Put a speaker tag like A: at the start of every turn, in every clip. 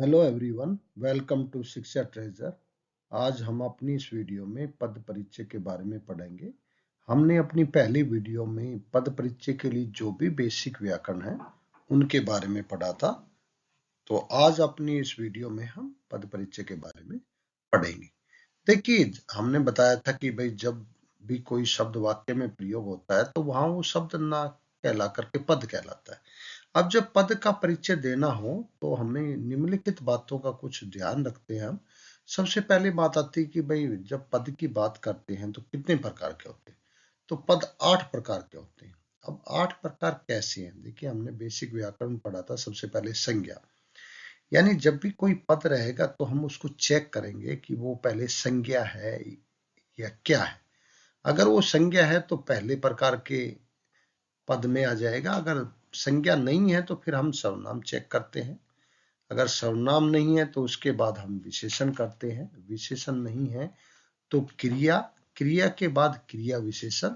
A: Hello everyone, welcome to शिक्षा treasure. आज हम अपनी इस वीडियो में पद परिचय के बारे में पढ़ेंगे। हमने अपनी पहली वीडियो में पद परिचय के लिए जो भी बेसिक व्याकरण है उनके बारे में पढ़ा था। तो आज अपनी इस वीडियो में हम पद परिचय के बारे में पढ़ेंगे। देखिए, हमने बताया था कि भाई जब भी कोई शब्द वाक्य में प्रयोग होता है तो वहां वो शब्द ना कहला करके पद कहलाता है। अब जब पद का परिचय देना हो तो हमें निम्नलिखित बातों का कुछ ध्यान रखते हैं हम। सबसे पहली बात आती है कि भाई जब पद की बात करते हैं तो कितने प्रकार के होते हैं। तो पद 8 प्रकार के होते हैं। अब 8 प्रकार कैसे हैं? देखिए, हमने बेसिक व्याकरण पढ़ा था। सबसे पहले संज्ञा, यानी जब भी कोई पद रहेगा तो हम उसको चेक करेंगे कि वो पहले संज्ञा है या क्या है। अगर वो संज्ञा है तो पहले प्रकार के पद में आ जाएगा। अगर संज्ञा नहीं है तो फिर हम सर्वनाम चेक करते हैं। अगर सर्वनाम नहीं है तो उसके बाद हम विशेषण करते हैं। विशेषण नहीं है तो क्रिया, क्रिया के बाद क्रिया विशेषण।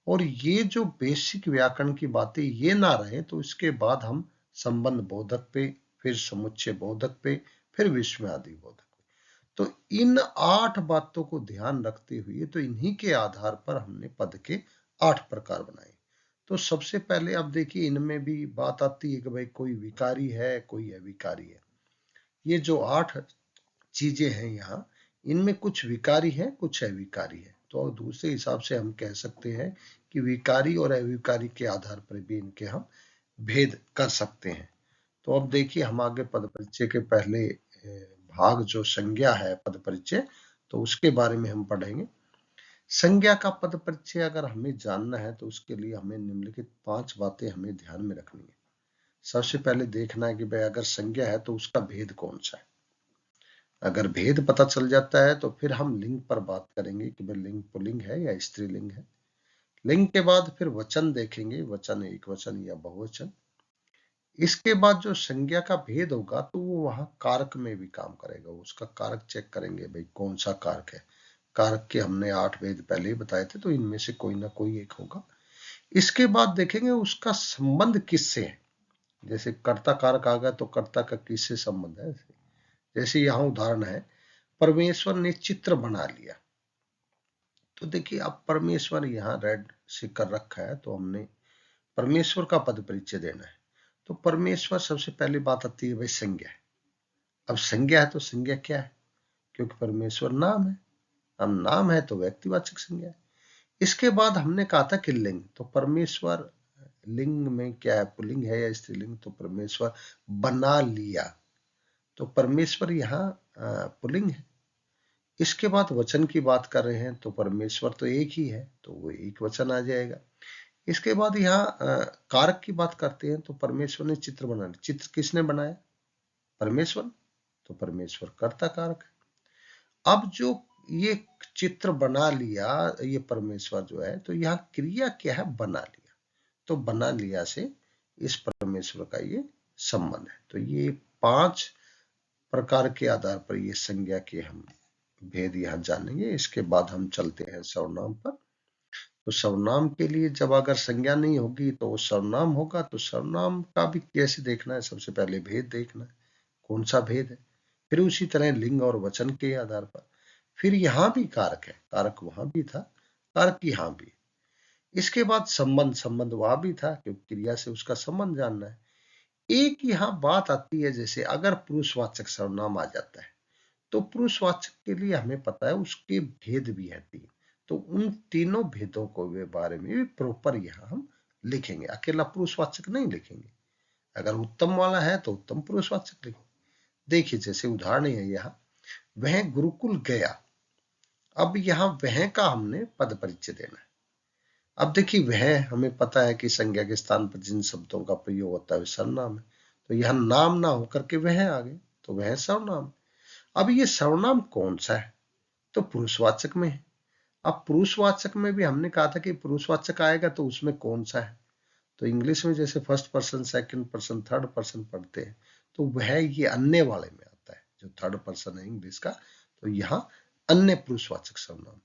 A: और ये जो बेसिक व्याकरण की बातें ये ना रहे तो इसके बाद हम संबंध बोधक पे, फिर समुच्चय बोधक पे, फिर विस्मयादि बोधक पे। तो इन 8 बातों को ध्यान रखते हुए तो इन्हीं के आधार पर हमने पद के 8 प्रकार बनाए। तो सबसे पहले अब देखिए, इनमें भी बात आती है कि भाई कोई विकारी है, कोई अविकारी है। ये जो 8 चीजें हैं यहाँ, इनमें कुछ विकारी है, कुछ अविकारी है। तो दूसरे हिसाब से हम कह सकते हैं कि विकारी और अविकारी के आधार पर भी इनके हम भेद कर सकते हैं। तो अब देखिए, हम आगे पद परिचय के पहले भाग जो संज्ञा है पद परिचय, तो उसके बारे में हम पढ़ेंगे। संज्ञा का पद परिचय अगर हमें जानना है तो उसके लिए हमें निम्नलिखित 5 बातें हमें ध्यान में रखनी है। सबसे पहले देखना है कि भाई अगर संज्ञा है तो उसका भेद कौन सा है। अगर भेद पता चल जाता है तो फिर हम लिंग पर बात करेंगे कि भाई लिंग पुल्लिंग है या स्त्रीलिंग है। लिंग के बाद फिर वचन देखेंगे, वचन एक वचन या बहुवचन। इसके बाद जो संज्ञा का भेद होगा तो वो वहां कारक में भी काम करेगा। उसका कारक चेक करेंगे, भाई कौन सा कारक है। कारक के हमने 8 भेद पहले ही बताए थे, तो इनमें से कोई ना कोई एक होगा। इसके बाद देखेंगे उसका संबंध किससे है। जैसे कर्ता कारक आ गया तो कर्ता का किससे संबंध है। जैसे यहाँ उदाहरण है, परमेश्वर ने चित्र बना लिया। तो देखिए, अब परमेश्वर यहाँ रेड से कर रखा है तो हमने परमेश्वर का पद परिचय देना है। तो परमेश्वर सबसे पहली बात आती है भाई संज्ञा है। अब संज्ञा है तो संज्ञा क्या है? क्योंकि परमेश्वर नाम है। अब नाम है तो व्यक्तिवाचक संज्ञा है। इसके बाद हमने कहा था कि लिंग, तो परमेश्वर लिंग में क्या है, पुल्लिंग है या स्त्रीलिंग। तो परमेश्वर बना लिया, तो परमेश्वर यहाँ पुल्लिंग है। इसके बाद वचन की बात कर रहे हैं तो परमेश्वर तो एक ही है तो वो एक वचन आ जाएगा। इसके बाद यहाँ कारक की बात करते हैं तो परमेश्वर ने चित्र बनाया। चित्र किसने बनाया? परमेश्वर। तो परमेश्वर कर्ता कारक है। अब जो ये चित्र बना लिया, ये परमेश्वर जो है, तो यहाँ क्रिया क्या है? बना लिया। तो बना लिया से इस परमेश्वर का ये संबंध है। तो ये 5 प्रकार के आधार पर ये संज्ञा के हम भेद यहाँ जानेंगे। इसके बाद हम चलते हैं सर्वनाम पर। तो सर्वनाम के लिए जब अगर संज्ञा नहीं होगी तो वो सर्वनाम होगा। तो सर्वनाम का भी कैसे देखना है? सबसे पहले भेद देखना है, कौन सा भेद है। फिर उसी तरह लिंग और वचन के आधार पर। फिर यहाँ भी कारक है, कारक वहां भी था, कारक यहाँ भी। इसके बाद संबंध, संबंध वहां भी था क्योंकि क्रिया से उसका संबंध जानना है। एक यहाँ बात आती है, जैसे अगर पुरुषवाचक सर्वनाम आ जाता है तो पुरुषवाचक के लिए हमें पता है उसके भेद भी है 3। तो उन तीनों भेदों को के बारे में भी प्रॉपर यहाँ हम लिखेंगे। अकेला पुरुषवाचक नहीं लिखेंगे। अगर उत्तम वाला है तो उत्तम पुरुषवाचक लिखेंगे। देखिए, जैसे उदाहरण है यहाँ, वह गुरुकुल गया। अब यहाँ वह का हमने पद परिचय देना है। अब देखिए, वह हमें पता है कि संज्ञा के स्थान पर जिन शब्दों का प्रयोग होता है वे सर्वनाम है। तो यहाँ नाम ना होकर के वह आ गए तो वह सर्वनाम। अब ये सर्वनाम कौन सा है? तो पुरुषवाचक में है। अब पुरुषवाचक में भी हमने कहा था कि पुरुषवाचक आएगा तो उसमें कौन सा है। तो इंग्लिश में जैसे first person, second person, third person पढ़ते हैं, तो वह ये अन्य वाले में आता है, जो थर्ड पर्सन है इंग्लिश का। तो यहाँ अन्य पुरुषवाचक सर्वनाम।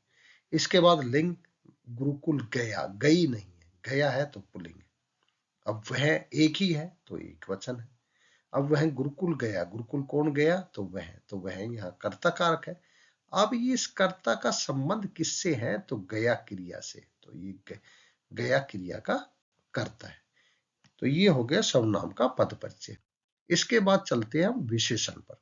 A: इसके बाद लिंग, गुरुकुल गया, गई नहीं है, गया है तो पुल्लिंग है। अब वह एक ही है तो एक वचन है। अब वह गुरुकुल गया, गुरुकुल कौन गया? तो वह यहाँ कर्ता कारक है। अब ये इस कर्ता का संबंध किससे है? तो गया क्रिया से। तो ये गया क्रिया का कर्ता है। तो ये हो गया सर्वनाम का पद परिचय। इसके बाद चलते हैं हम विशेषण पर।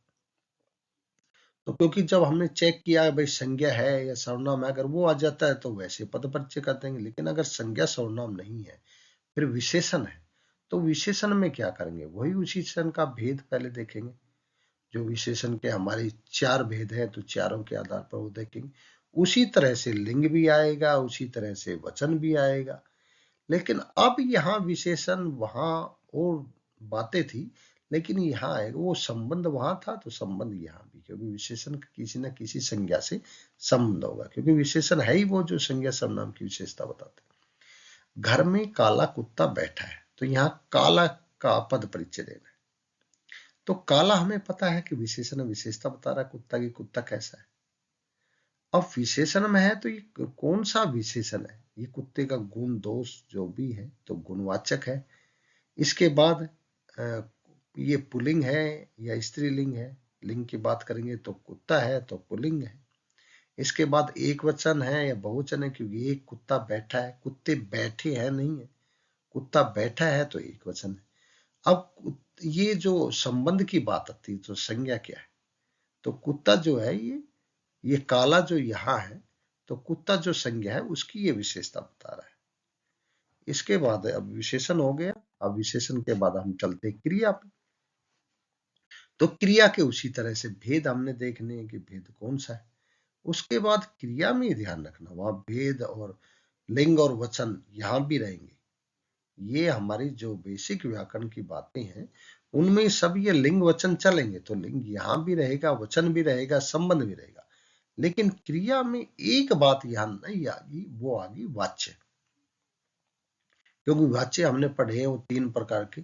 A: तो क्योंकि जब हमने चेक किया भाई संज्ञा है या सर्वनाम है, अगर वो आ जाता है तो वैसे पद परिचय कर देंगे, लेकिन अगर संज्ञा सर्वनाम नहीं है फिर विशेषण है, तो विशेषण में क्या करेंगे? वही विशेषण का भेद पहले देखेंगे। जो विशेषण के हमारे 4 भेद हैं तो चारों के आधार पर वो देखेंगे। उसी तरह से लिंग भी आएगा, उसी तरह से वचन भी आएगा। लेकिन अब यहाँ विशेषण, वहां और बातें थी, लेकिन यहाँ आएगा वो संबंध, वहां था तो संबंध यहाँ भी, क्योंकि विशेषण किसी न किसी संज्ञा से संबंध होगा, क्योंकि विशेषण है ही वो जो संज्ञा सर्वनाम की विशेषता बताते हैं। घर में काला कुत्ता बैठा है, तो यहाँ काला का पद परिचय देना है। तो काला हमें पता है कि विशेषण विशेषता बता रहा है कुत्ता की, कुत्ता कैसा है। अब विशेषण में है तो ये कौन सा विशेषण है? ये कुत्ते का गुण दोष जो भी है तो गुणवाचक है। इसके बाद ये पुल्लिंग है या स्त्रीलिंग है? लिंग की बात करेंगे तो कुत्ता है तो पुल्लिंग है। इसके बाद एक वचन है या बहुवचन है? क्योंकि एक कुत्ता बैठा है, कुत्ते बैठे हैं नहीं है, कुत्ता बैठा है तो एक वचन है। अब ये जो संबंध की बात आती है तो संज्ञा क्या है? तो कुत्ता जो है ये काला जो यहाँ है, तो कुत्ता जो संज्ञा है उसकी ये विशेषता बता रहा है। इसके बाद अब विशेषण हो गया। अब विशेषण के बाद हम चलते क्रिया पे। तो क्रिया के उसी तरह से भेद हमने देखने हैं कि भेद कौन सा है। उसके बाद क्रिया में ध्यान रखना, वहां भेद और लिंग और वचन यहां भी रहेंगे। ये हमारी जो बेसिक व्याकरण की बातें हैं उनमें सब ये लिंग वचन चलेंगे, तो लिंग यहां भी रहेगा, वचन भी रहेगा, संबंध भी रहेगा। लेकिन क्रिया में एक बात यहां नहीं आगी, वो आगी वाच्य। क्योंकि वाच्य हमने पढ़े हैं वो 3 प्रकार के,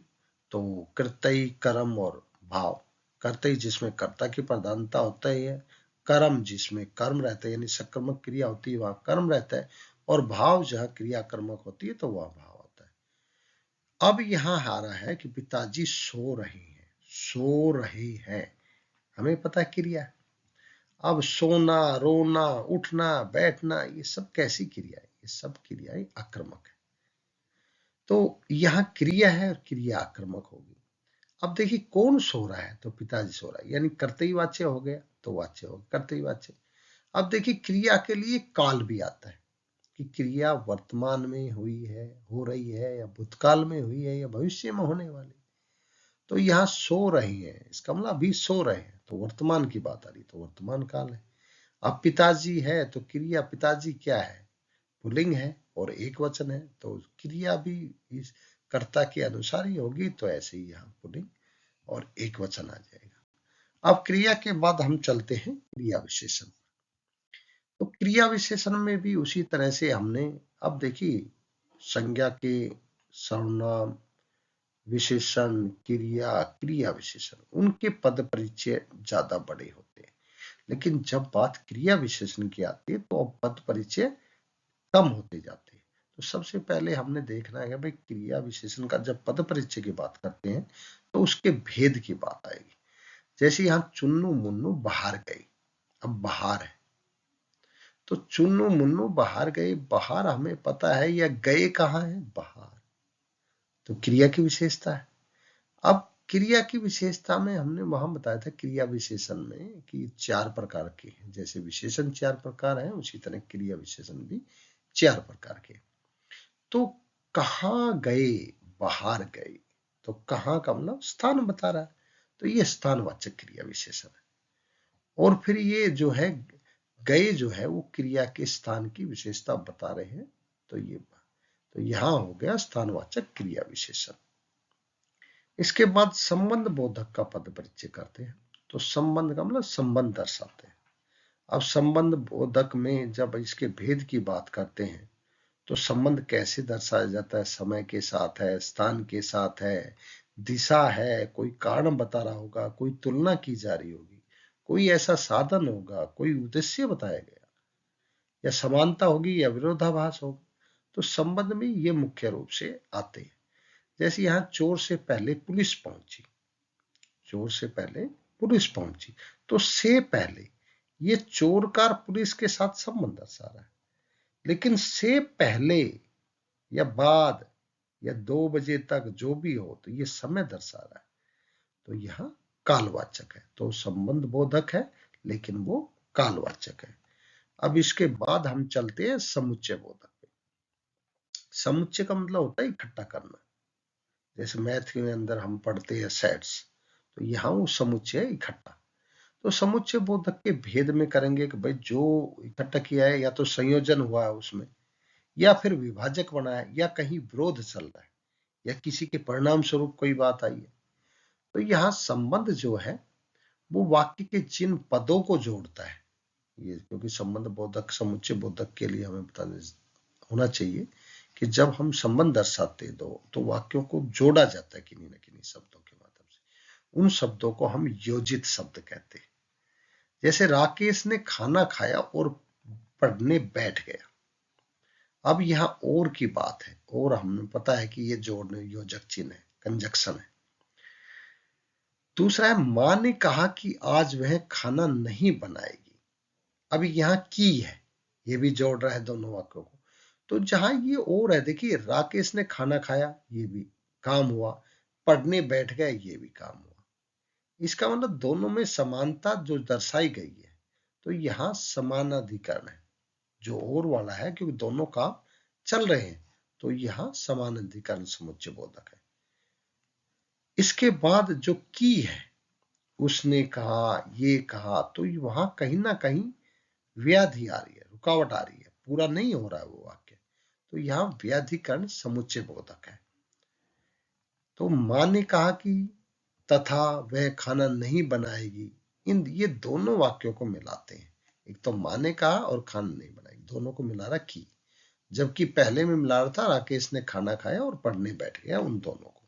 A: तो कर्तई, कर्म और भाव। कर्तई जिसमें कर्ता की प्रधानता होता है, कर्म जिसमें कर्म रहता है यानी सकर्मक क्रिया होती है वहां कर्म रहता है, और भाव जहां क्रिया कर्मक होती है तो वह भाव होता है। अब यहाँ आ रहा है कि पिताजी सो रहे हैं, सो रहे हैं, हमें पता है क्रिया है। अब सोना, रोना, उठना, बैठना, ये सब कैसी क्रिया है? ये सब क्रियाएं आक्रमक है। तो यहाँ क्रिया है और क्रिया आक्रमक होगी। अब देखिए कौन सो रहा है? तो पिताजी सो रहा है, यानी कर्तई वाच्य हो गया, तो वाच्य हो गया कर्तई वाच्य। अब देखिए क्रिया के लिए काल भी आता है कि क्रिया वर्तमान में हुई है, हो रही है, या भूतकाल में हुई है, या भविष्य में होने वाली। तो यहाँ सो रही है, इसका मतलब अभी सो रहे हैं, तो वर्तमान की बात आ रही, तो वर्तमान काल है। अब पिताजी है तो क्रिया पिताजी क्या है? पुल्लिंग है और एक वचन है, तो क्रिया भी इस कर्ता के अनुसार ही होगी, तो ऐसे ही यहाँ पुल्लिंग और एक वचन आ जाएगा। अब क्रिया के बाद हम चलते हैं क्रिया विशेषण। तो क्रिया विशेषण में भी उसी तरह से हमने, अब देखिए संज्ञा के सर्वनाम, विशेषण, क्रिया, क्रिया विशेषण, उनके पद परिचय ज्यादा बड़े होते हैं। लेकिन जब बात क्रिया विशेषण की आती है तो अब पद परिचय कम होते जाते हैं। तो सबसे पहले हमने देखना है भाई क्रिया विशेषण का जब पद परिचय की बात करते हैं तो उसके भेद की बात आएगी। जैसे यहाँ चुन्नू मुन्नू बाहर गए, अब बाहर है तो चुन्नू मुन्नू बाहर गए, बाहर हमें पता है, या गए कहाँ है? बाहर, तो क्रिया की विशेषता है। अब क्रिया की विशेषता में हमने वहां बताया था क्रिया विशेषण में कि 4 प्रकार के हैं। जैसे विशेषण 4 प्रकार हैं, उसी तरह क्रिया विशेषण भी 4 प्रकार के। तो कहाँ गए? बाहर गए, तो कहाँ का मतलब स्थान बता रहा है, तो ये स्थानवाचक क्रिया विशेषण है। और फिर ये जो है गए जो है वो क्रिया के स्थान की विशेषता बता रहे हैं, तो यहां हो गया स्थानवाचक क्रिया विशेषण। इसके बाद संबंध बोधक का पद परिचय करते हैं। तो संबंध का मतलब संबंध दर्शाते हैं। अब संबंध बोधक में जब इसके भेद की बात करते हैं तो संबंध कैसे दर्शाया जाता है? समय के साथ है, स्थान के साथ है, दिशा है, कोई कारण बता रहा होगा, कोई तुलना की जा रही होगी, कोई ऐसा साधन होगा, कोई उद्देश्य बताया गया, या समानता होगी या विरोधाभास होगा। तो संबंध में ये मुख्य रूप से आते हैं। जैसे यहाँ चोर से पहले पुलिस पहुंची, चोर से पहले पुलिस पहुंची। तो से पहले ये चोर का पुलिस के साथ संबंध दर्शा रहा है, लेकिन से पहले या बाद या 2 बजे तक जो भी हो तो ये समय दर्शा रहा है, तो यह कालवाचक है। तो संबंध बोधक है लेकिन वो कालवाचक है। अब इसके बाद हम चलते हैं समुच्चय बोधक पे। समुच्चय का मतलब होता है इकट्ठा करना। जैसे मैथ के अंदर हम पढ़ते हैं सेट्स, तो यहाँ वो समुच्चय इकट्ठा। तो समुच्चय बोधक के भेद में करेंगे कि भाई जो इकट्ठा किया है या तो संयोजन हुआ है उसमें, या फिर विभाजक बना है, या कहीं विरोध चल रहा है, या किसी के परिणाम स्वरूप कोई बात आई है। तो यहाँ संबंध जो है वो वाक्य के जिन पदों को जोड़ता है, ये क्योंकि संबंध बोधक समुच्चय बोधक के लिए हमें पता होना चाहिए कि जब हम संबंध दर्शाते दो तो वाक्यों को जोड़ा जाता है किन्हीं न किन्हीं शब्दों के माध्यम से। उन शब्दों को हम योजित शब्द कहते हैं। जैसे राकेश ने खाना खाया और पढ़ने बैठ गया। अब यहाँ और की बात है, और हमें पता है कि ये जोड़ने योजक चिन्ह है, कंजक्शन है। दूसरा है मां ने कहा कि आज वह खाना नहीं बनाएगी। अब यहाँ की है, ये भी जोड़ रहा है दोनों वाक्यों को। तो जहां ये और है, देखिए राकेश ने खाना खाया, ये भी काम हुआ, पढ़ने बैठ गया, ये भी काम हुआ। इसका मतलब दोनों में समानता जो दर्शाई गई है, तो यहाँ समानाधिकरण है, जो और वाला है क्योंकि दोनों काम चल रहे हैं, तो यहाँ समानाधिकरण समुच्चय बोधक है। इसके बाद जो की है, उसने कहा, ये कहा, तो वहां कहीं ना कहीं व्याधि आ रही है, रुकावट आ रही है, पूरा नहीं हो रहा है वो वाक्य, तो यहाँ व्याधिकरण समुच्चय बोधक है। तो मां ने कहा कि तथा वह खाना नहीं बनाएगी, इन ये दोनों वाक्यों को मिलाते हैं। एक तो मां ने कहा और खाना नहीं बनाएगी, दोनों को मिला रहा की, जबकि पहले में मिला रहा था राकेश ने खाना खाया और पढ़ने बैठ गया, उन दोनों को।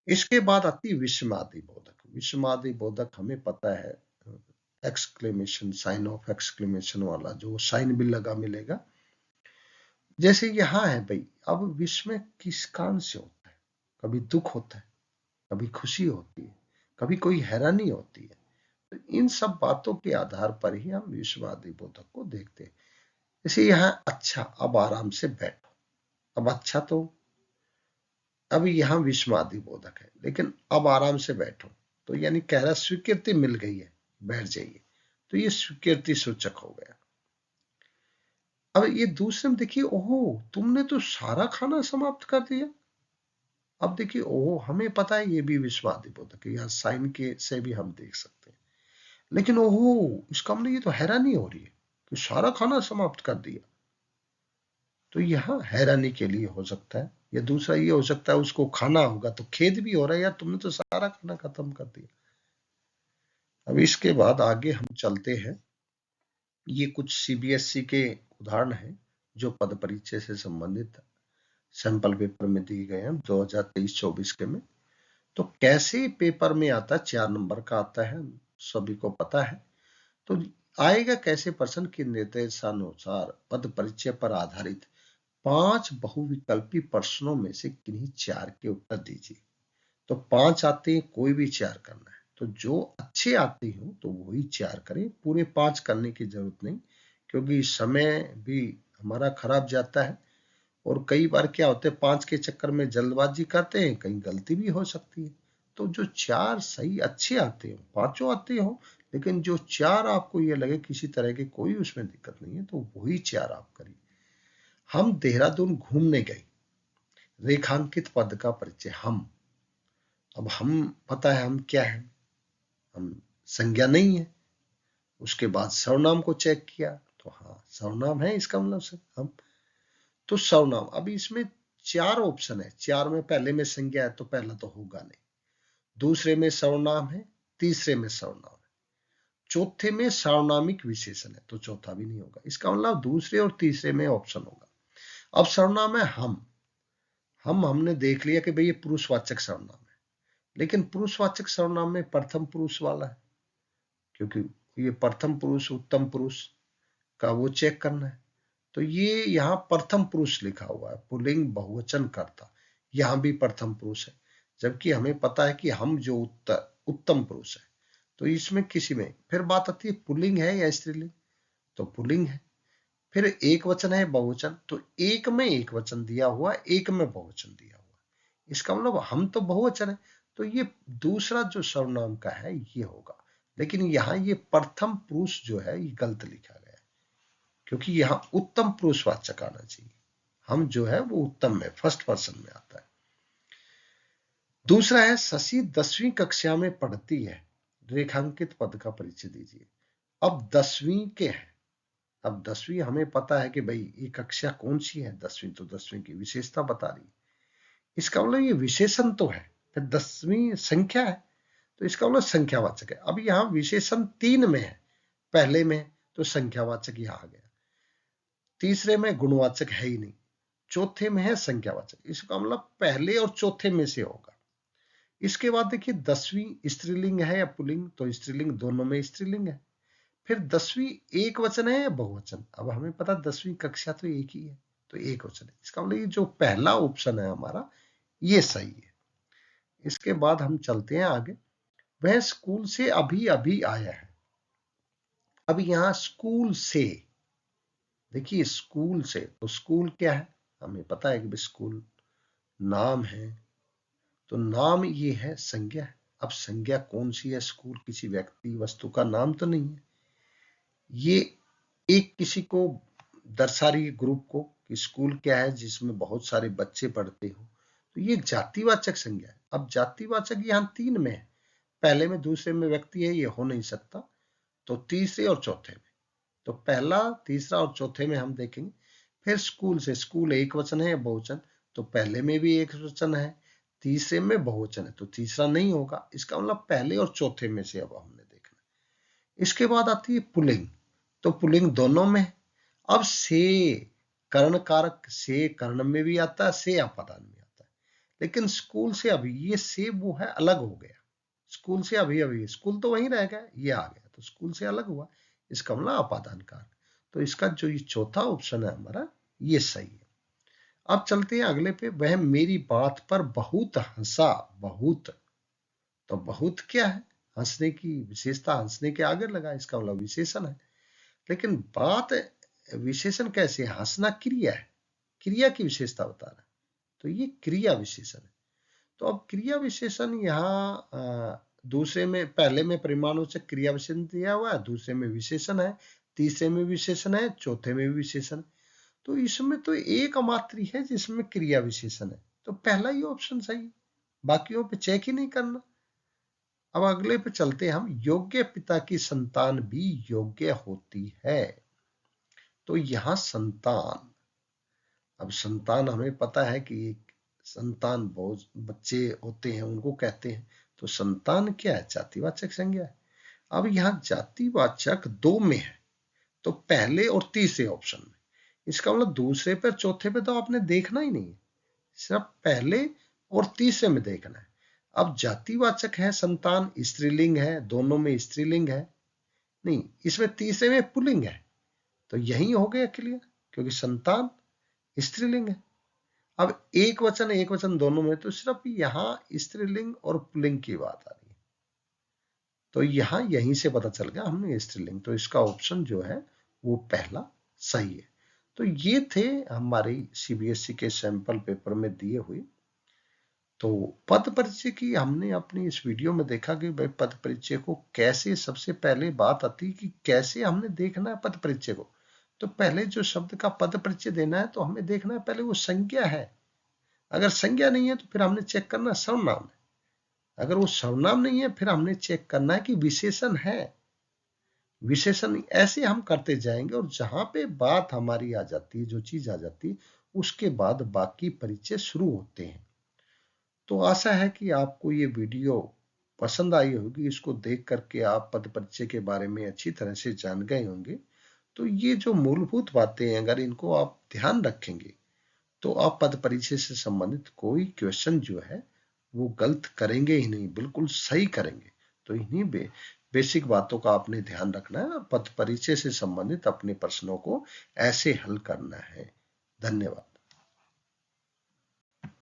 A: इसके बाद आती विषमादि बोधक। विषमादि बोधक हमें पता है, एक्सक्लेमेशन, साइन ऑफ एक्सक्लेमेशन वाला जो साइन भी लगा मिलेगा। जैसे यहाँ है भाई, अब विश्व में किस कारण से होता है, कभी दुख होता है, कभी खुशी होती है, कभी कोई हैरानी होती है। तो इन सब बातों के आधार पर ही हम विषमादि बोधक को देखते हैं। जैसे यहाँ अच्छा, अब आराम से बैठो। अब अच्छा, तो अब यहाँ विषमादि बोधक है, लेकिन अब आराम से बैठो, तो यानी कह रहा स्वीकृति मिल गई है, बैठ जाइए, तो ये स्वीकृति सूचक हो गया। अब ये दूसरे में देखिए, ओहो तुमने तो सारा खाना समाप्त कर दिया। अब देखिए, ओहो हमें पता है ये भी विषमादि बोधक है, यहाँ साइन के से भी हम देख सकते हैं, लेकिन ओहो इसका मतलब ये तो हैरानी हो रही है कि सारा खाना समाप्त कर दिया, तो यहाँ हैरानी के लिए हो सकता है। या दूसरा ये हो सकता है उसको खाना होगा तो खेद भी हो रहा है, यार तुमने तो सारा खाना खत्म कर दिया। अब इसके बाद आगे हम चलते हैं, ये कुछ सीबीएसई के उदाहरण हैं जो पद परिचय से संबंधित सैंपल पेपर में दिए गए हैं 2023-24 के में। तो कैसे पेपर में आता है, 4 नंबर का आता है, सभी को पता है। तो आएगा कैसे प्रश्न के निर्देशानुसार पद परिचय पर आधारित 5 बहुविकल्पी प्रश्नों में से किन्हीं 4 के उत्तर दीजिए। तो 5 आते हैं, कोई भी 4 करना है, तो जो अच्छे आते हो तो वही 4 करें, पूरे 5 करने की जरूरत नहीं, क्योंकि समय भी हमारा खराब जाता है। और कई बार क्या होता है, 5 के चक्कर में जल्दबाजी करते हैं, कहीं गलती भी हो सकती है। तो जो 4 सही अच्छे आते हो, 5 आते हो, लेकिन जो 4 आपको ये लगे किसी तरह की कोई उसमें दिक्कत नहीं है, तो वही 4 आप करिए। हम देहरादून घूमने गए, रेखांकित पद का परिचय हम। अब हम पता है हम क्या है, हम संज्ञा नहीं है। उसके बाद सर्वनाम को चेक किया, तो हाँ सर्वनाम है, इसका मतलब से हम तो सर्वनाम। अभी इसमें 4 ऑप्शन है, 4 में पहले में संज्ञा है तो पहला तो होगा नहीं, दूसरे में सर्वनाम है, तीसरे में सर्वनाम है, चौथे में सार्वनामिक विशेषण है तो चौथा भी नहीं होगा। इसका मतलब दूसरे और तीसरे में ऑप्शन होगा। अब सर्वनाम है हम हमने देख लिया कि भाई ये पुरुषवाचक सर्वनाम है, लेकिन पुरुषवाचक सर्वनाम में प्रथम पुरुष वाला है, क्योंकि ये प्रथम पुरुष उत्तम पुरुष का वो चेक करना है। तो ये यहाँ प्रथम पुरुष लिखा हुआ है, पुल्लिंग बहुवचन कर्ता, यहाँ भी प्रथम पुरुष है, जबकि हमें पता है कि हम जो उत्तर उत्तम पुरुष है। तो इसमें किसी में फिर बात आती है पुल्लिंग है या स्त्रीलिंग, तो पुल्लिंग है। फिर एक वचन है बहुवचन, तो एक में एक वचन दिया हुआ, एक में बहुवचन दिया हुआ, इसका मतलब हम तो बहुवचन है, तो ये दूसरा जो सर्वनाम का है ये होगा। लेकिन यहाँ ये प्रथम पुरुष जो है ये गलत लिखा गया है, क्योंकि यहाँ उत्तम पुरुषवाचक आना चाहिए। हम जो है वो उत्तम में फर्स्ट पर्सन में आता है। दूसरा है शशि 10वीं कक्षा में पढ़ती है, रेखांकित पद का परिचय दीजिए। अब 10वीं के हैं, अब 10वीं हमें पता है कि भाई ये कक्षा कौन सी है, 10वीं तो 10वीं की विशेषता बता रही है, इसका मतलब ये विशेषण तो है, फिर 10वीं संख्या है तो इसका मतलब संख्यावाचक है। अब यहाँ विशेषण 3 में है, पहले में तो संख्यावाचक यहाँ आ गया, तीसरे में गुणवाचक है ही नहीं, चौथे में है संख्यावाचक, इसका मतलब पहले और चौथे में से होगा। इसके बाद देखिए 10वीं स्त्रीलिंग है या पुल्लिंग, तो स्त्रीलिंग दोनों में स्त्रीलिंग है। फिर 10वीं एक वचन है या बहुवचन, अब हमें पता 10वीं कक्षा तो एक ही है तो एक वचन है, इसका मतलब ये जो पहला ऑप्शन है हमारा ये सही है। इसके बाद हम चलते हैं आगे, वह स्कूल से अभी अभी आया है। अब यहां स्कूल से, देखिए स्कूल से, तो स्कूल क्या है हमें पता है कि स्कूल नाम है, तो नाम ये है संज्ञा है। अब संज्ञा कौन सी है, स्कूल किसी व्यक्ति वस्तु का नाम तो नहीं है, ये एक किसी को दर्शा रही है ग्रुप को कि स्कूल क्या है जिसमें बहुत सारे बच्चे पढ़ते हो, तो ये जातिवाचक संज्ञा है। अब जातिवाचक यहाँ 3 में है, पहले में दूसरे में व्यक्ति है, ये हो नहीं सकता, तो तीसरे और चौथे में, तो पहला तीसरा और चौथे में हम देखेंगे। फिर स्कूल से, स्कूल एक वचन है या बहुवचन, तो पहले में भी एक वचन है, तीसरे में बहुवचन है तो तीसरा नहीं होगा, इसका मतलब पहले और चौथे में से अब हमने देखना। इसके बाद आती है पुल्लिंग, तो पुल्लिंग दोनों में। अब से कर्ण कारक, से कर्ण में भी आता है, से अपादान में आता है, लेकिन स्कूल से अभी ये से वो है अलग हो गया, स्कूल से अभी अभी, स्कूल तो वहीं रह गया, ये आ गया तो स्कूल से अलग हुआ, इसका मतलब अपादान कारक। तो इसका जो ये चौथा ऑप्शन है हमारा ये सही है। अब चलते हैं अगले पे, वह मेरी बात पर बहुत हंसा, बहुत, तो बहुत क्या है, हंसने की विशेषता, हंसने के आगे लगा, इसका मतलब विशेषण है। लेकिन बात विशेषण कैसे, हंसना क्रिया है, क्रिया की विशेषता बता रहा है, तो ये क्रिया विशेषण है। तो अब क्रिया विशेषण यहाँ दूसरे में, पहले में परिमाणवाचक क्रिया विशेषण दिया हुआ है, दूसरे में विशेषण है, तीसरे में विशेषण है, चौथे में भी विशेषण, तो इसमें तो एक मात्र ही है जिसमें क्रिया विशेषण है, तो पहला ही ऑप्शन सही है, बाकियों पे चेक ही नहीं करना। अब अगले पे चलते हैं हम, योग्य पिता की संतान भी योग्य होती है, तो यहां संतान, अब संतान हमें पता है कि एक संतान बहुत बच्चे होते हैं उनको कहते हैं, तो संतान क्या है, जातिवाचक संज्ञा है। अब यहाँ जातिवाचक 2 में है, तो पहले और तीसरे ऑप्शन में, इसका मतलब दूसरे पर चौथे पे तो आपने देखना ही नहीं है, सिर्फ पहले और तीसरे में देखना है। अब जातिवाचक है संतान, स्त्रीलिंग है, दोनों में स्त्रीलिंग है, नहीं इसमें तीसरे में पुल्लिंग है, तो यही हो गया क्लियर, क्योंकि संतान स्त्रीलिंग है। अब एक वचन दोनों में, तो सिर्फ यहाँ स्त्रीलिंग और पुल्लिंग की बात आ रही है, तो यहाँ यहीं से पता चल गया हमने स्त्रीलिंग, तो इसका ऑप्शन जो है वो पहला सही है। तो ये थे हमारे सीबीएसई के सैंपल पेपर में दिए हुए। तो पद परिचय की हमने अपनी इस वीडियो में देखा कि भाई पद परिचय को कैसे, सबसे पहले बात आती है कि कैसे हमने देखना है पद परिचय को। तो पहले जो शब्द का पद परिचय देना है तो हमें देखना है पहले वो संज्ञा है, अगर संज्ञा नहीं है तो फिर हमने चेक करना सर्वनाम है, अगर वो सर्वनाम नहीं है फिर हमने चेक करना है कि विशेषण है। विशेषण ऐसे हम करते जाएंगे और जहां पे बात हमारी आ जाती है, जो चीज आ जाती है, उसके बाद बाकी परिचय शुरू होते हैं। तो आशा है कि आपको ये वीडियो पसंद आई होगी, इसको देख करके आप पद परिचय के बारे में अच्छी तरह से जान गए होंगे। तो ये जो मूलभूत बातें हैं अगर इनको आप ध्यान रखेंगे तो आप पद परिचय से संबंधित कोई क्वेश्चन जो है वो गलत करेंगे ही नहीं, बिल्कुल सही करेंगे। तो इन्हीं बेसिक बातों का आपने ध्यान रखना है, पद परिचय से संबंधित अपने प्रश्नों को ऐसे हल करना है। धन्यवाद।